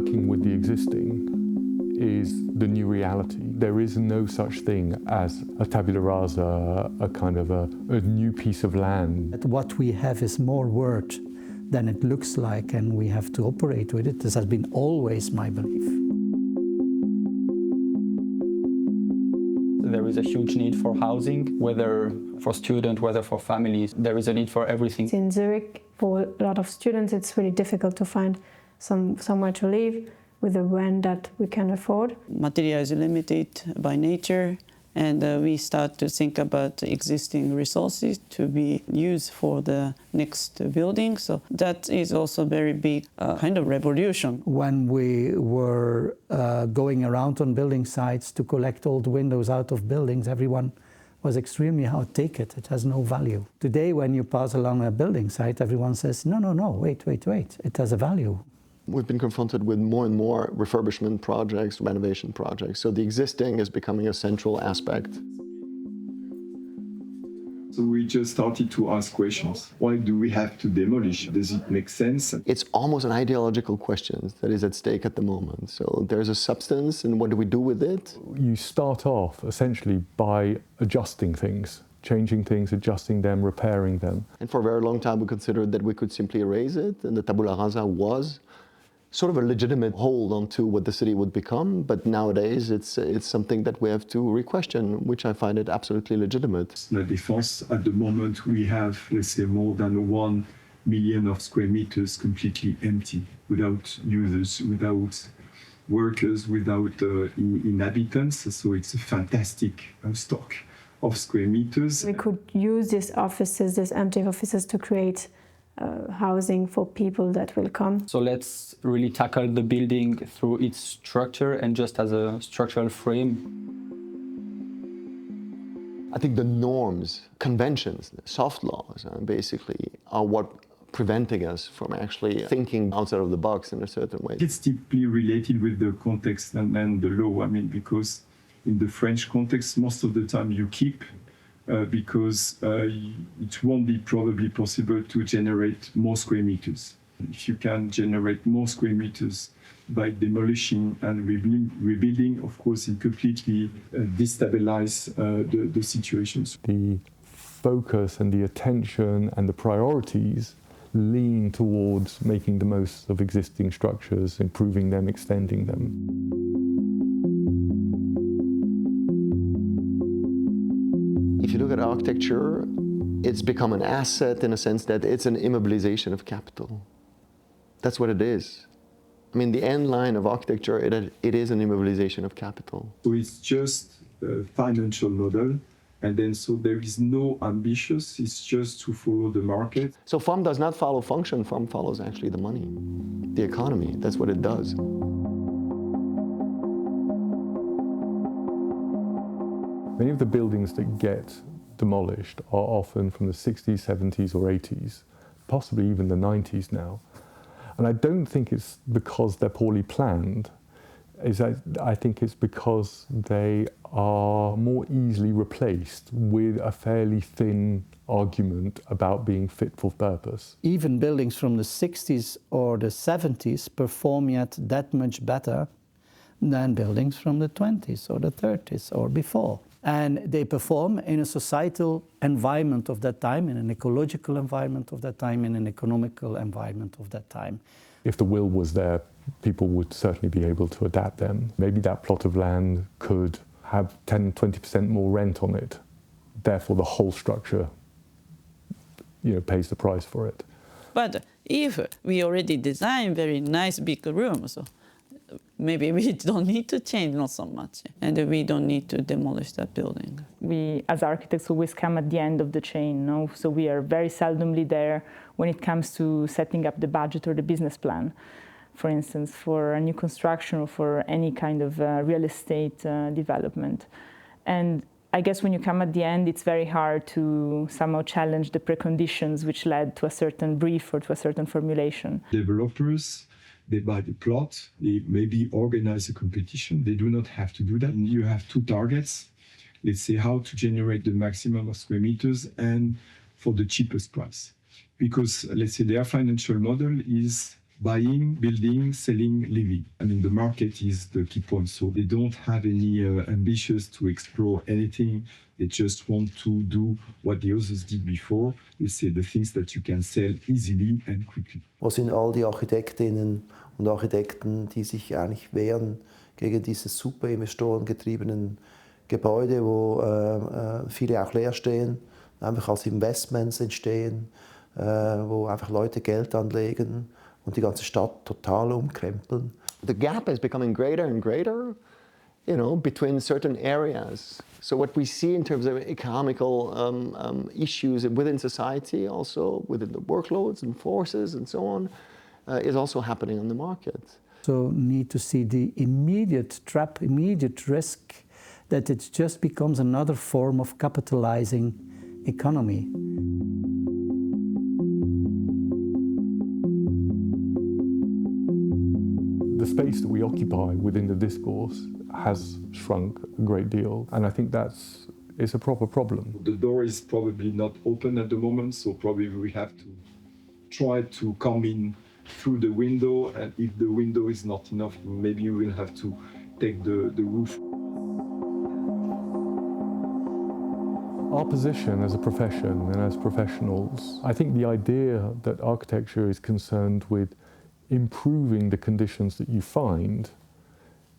working with the existing is the new reality. There is no such thing as a tabula rasa, a kind of a new piece of land. What we have is more worth than it looks like, and we have to operate with it. This has been always my belief. There is a huge need for housing, whether for students, whether for families. There is a need for everything. In Zurich, for a lot of students, it's really difficult to find somewhere to live with a rent that we can afford. Material is limited by nature, and we start to think about existing resources to be used for the next building. So that is also a very big kind of revolution. When we were going around on building sites to collect old windows out of buildings, everyone was extremely, "How, take it, it has no value." Today, when you pass along a building site, everyone says, no, wait, it has a value. We've been confronted with more and more refurbishment projects, renovation projects. So the existing is becoming a central aspect. So we just started to ask questions. Why do we have to demolish? Does it make sense? It's almost an ideological question that is at stake at the moment. So there's a substance, and what do we do with it? You start off essentially by adjusting things, changing things, adjusting them, repairing them. And for a very long time we considered that we could simply erase it, and the tabula rasa was sort of a legitimate hold onto what the city would become, but nowadays it's something that we have to re-question, which I find it absolutely legitimate. La Défense, at the moment, we have, let's say, more than 1 million of square meters completely empty, without users, without workers, without inhabitants. So it's a fantastic stock of square meters. We could use these offices, these empty offices, to create housing for people that will come. So let's really tackle the building through its structure and just as a structural frame. I think the norms, conventions, soft laws, basically, are what preventing us from actually thinking outside of the box in a certain way. It's deeply related with the context and the law. I mean, because in the French context, most of the time you keep because it won't be probably possible to generate more square meters. If you can generate more square meters by demolishing and rebuilding, of course, it completely destabilizes the situations. The focus and the attention and the priorities lean towards making the most of existing structures, improving them, extending them. If you look at architecture, it's become an asset in a sense that it's an immobilization of capital. That's what it is. I mean, the end line of architecture, it is an immobilization of capital. So it's just a financial model, and then so there is no ambitious, it's just to follow the market. So form does not follow function, form follows actually the money, the economy. That's what it does. Many of the buildings that get demolished are often from the 60s, 70s or 80s, possibly even the 90s now. And I don't think it's because they're poorly planned. I think it's because they are more easily replaced with a fairly thin argument about being fit for purpose. Even buildings from the 60s or the 70s perform yet that much better than buildings from the 20s or the 30s or before. And they perform in a societal environment of that time, in an ecological environment of that time, in an economical environment of that time. If the will was there, people would certainly be able to adapt them. Maybe that plot of land could have 10, 20% more rent on it. Therefore, the whole structure, pays the price for it. But if we already design very nice big rooms, maybe we don't need to change not so much, and we don't need to demolish that building. We, as architects, always come at the end of the chain, no? So we are very seldomly there when it comes to setting up the budget or the business plan, for instance, for a new construction or for any kind of real estate development. And I guess when you come at the end, it's very hard to somehow challenge the preconditions which led to a certain brief or to a certain formulation. Developers, they buy the plot, they maybe organize a competition. They do not have to do that. And you have two targets. Let's say how to generate the maximum of square meters and for the cheapest price. Because let's say their financial model is buying, building, selling, living. I mean, the market is the key point. So they don't have any ambitions to explore anything. They just want to do what the others did before. They say the things that you can sell easily and quickly. Wo sind all die Architektinnen und Architekten, die sich eigentlich wehren gegen diese super investorengetriebenen Gebäude, wo viele auch leer stehen, einfach als Investments entstehen, wo einfach Leute Geld anlegen und die ganze Stadt total umkrempeln. The gap is becoming greater and greater, between certain areas. So what we see in terms of economical issues within society, also within the workloads and forces and so on, is also happening on the market. So need to see the immediate trap, immediate risk that it just becomes another form of capitalizing economy. The space that we occupy within the discourse has shrunk a great deal, and I think it's a proper problem. The door is probably not open at the moment, so probably we have to try to come in through the window, and if the window is not enough, maybe we will have to take the roof. Our position as a profession and as professionals, I think the idea that architecture is concerned with improving the conditions that you find,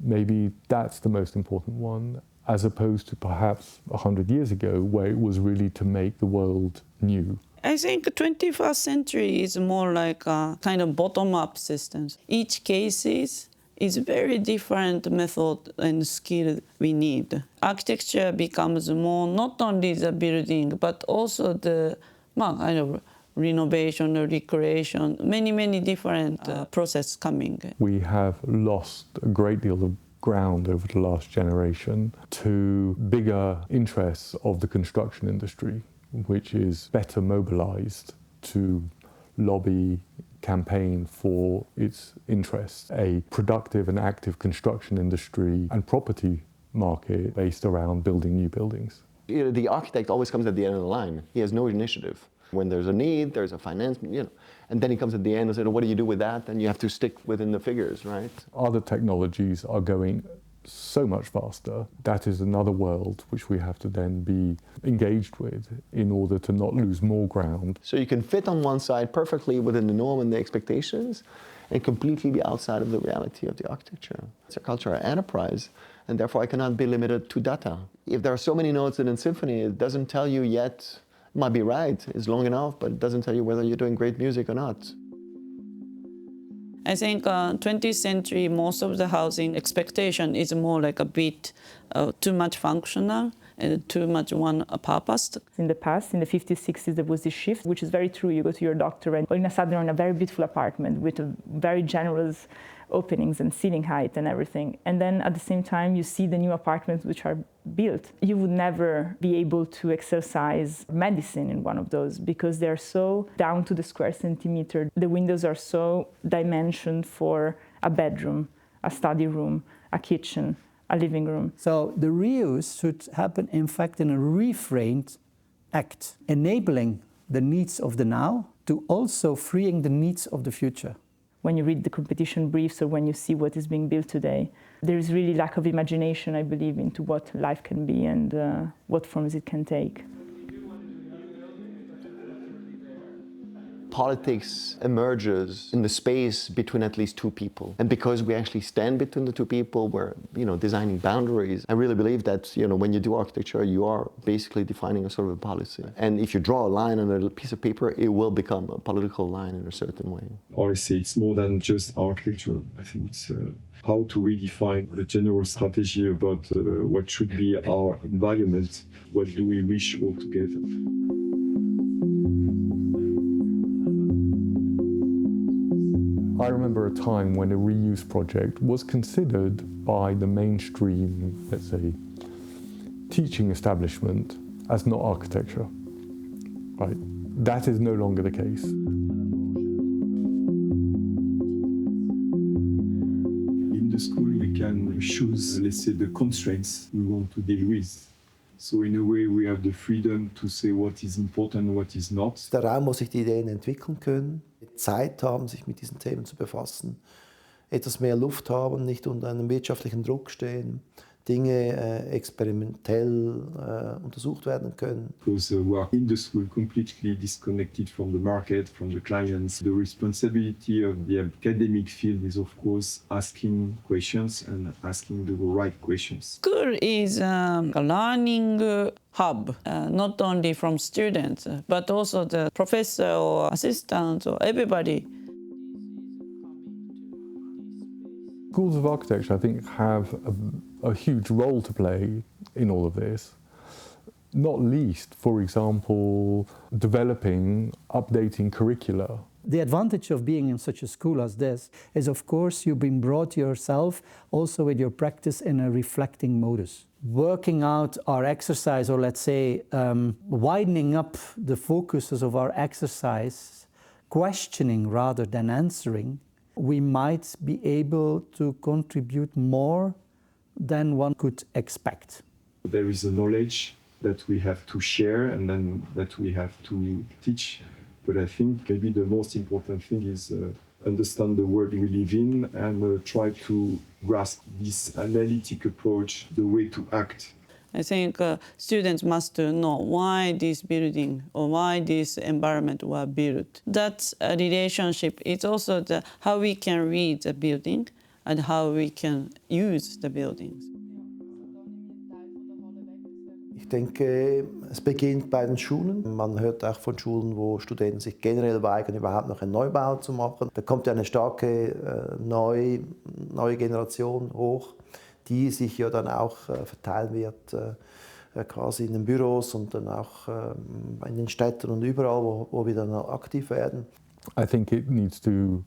maybe that's the most important one, as opposed to perhaps 100 years ago, where it was really to make the world new. I think the 21st century is more like a kind of bottom-up system. Each case is very different method and skill we need. Architecture becomes more not only the building, but also the kind of renovation or recreation, many different processes coming. We have lost a great deal of ground over the last generation to bigger interests of the construction industry, which is better mobilized to lobby, campaign for its interests. A productive and active construction industry and property market based around building new buildings. The architect always comes at the end of the line. He has no initiative. When there's a need, there's a finance, and then he comes at the end and says, what do you do with that? And you have to stick within the figures, right? Other technologies are going so much faster. That is another world which we have to then be engaged with in order to not lose more ground. So you can fit on one side perfectly within the norm and the expectations and completely be outside of the reality of the architecture. It's a cultural enterprise, and therefore I cannot be limited to data. If there are so many notes in a symphony, it doesn't tell you yet. It might be right, it's long enough, but it doesn't tell you whether you're doing great music or not. I think 20th century, most of the housing expectation is more like a bit too much functional and too much one purpose. In the past, in the 50s, 60s, there was this shift, which is very true. You go to your doctor and all of a sudden you're in a very beautiful apartment with a very generous openings and ceiling height and everything. And then at the same time, you see the new apartments which are built. You would never be able to exercise medicine in one of those because they're so down to the square centimeter. The windows are so dimensioned for a bedroom, a study room, a kitchen, a living room. So the reuse should happen, in fact, in a reframed act, enabling the needs of the now to also freeing the needs of the future. When you read the competition briefs or when you see what is being built today, there is really lack of imagination, I believe, into what life can be and what forms it can take. Politics emerges in the space between at least two people. And because we actually stand between the two people, we're designing boundaries. I really believe that when you do architecture, you are basically defining a sort of a policy. And if you draw a line on a piece of paper, it will become a political line in a certain way. Honestly, it's more than just architecture. I think it's how to redefine the general strategy about what should be our environment. What do we wish all together? I remember a time when a reuse project was considered by the mainstream, let's say, teaching establishment as not architecture. Right? That is no longer the case. In the school, we can choose, let's say, the constraints we want to deal with. So in a way, we have the freedom to say what is important and what is not. Der Raum, wo sich die Ideen entwickeln können. Zeit haben, sich mit diesen Themen zu befassen, etwas mehr Luft haben, nicht unter einem wirtschaftlichen Druck stehen, Dinge experimentell untersucht werden können. Because we are in the school completely disconnected from the market, from the clients. The responsibility of the academic field is, of course, asking questions and asking the right questions. School is a learning hub, not only from students, but also the professor or assistant or everybody. Schools of architecture, I think, have a huge role to play in all of this. Not least, for example, developing, updating curricula. The advantage of being in such a school as this is, of course, you've been brought yourself also with your practice in a reflecting modus. Working out our exercise, or let's say widening up the focuses of our exercise, questioning rather than answering, we might be able to contribute more than one could expect. There is a knowledge that we have to share and then that we have to teach. But I think maybe the most important thing is understand the world we live in and try to grasp this analytic approach, the way to act. I think students must know why this building or why this environment was built. That relationship is also how we can read the building and how we can use the buildings. Ich denke, es beginnt bei den Schulen. Man hört auch von Schulen, wo Studenten sich generell weigern, überhaupt noch einen Neubau zu machen. Da kommt ja eine starke neue Generation hoch, die sich ja dann auch verteilen wird, quasi in den Büros und dann auch in den Städten und überall, wo wir dann aktiv werden. I think it needs to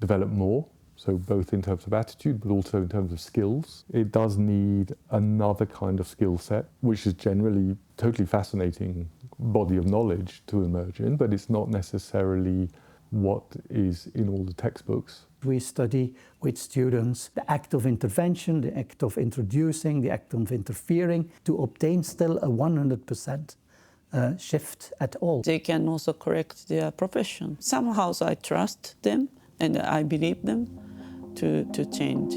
develop more, so both in terms of attitude but also in terms of skills. It does need another kind of skill set, which is generally totally fascinating body of knowledge to emerge in, but it's not necessarily what is in all the textbooks. We study with students the act of intervention, the act of introducing, the act of interfering, to obtain still a 100% shift at all. They can also correct their profession. Somehow I trust them and I believe them to change.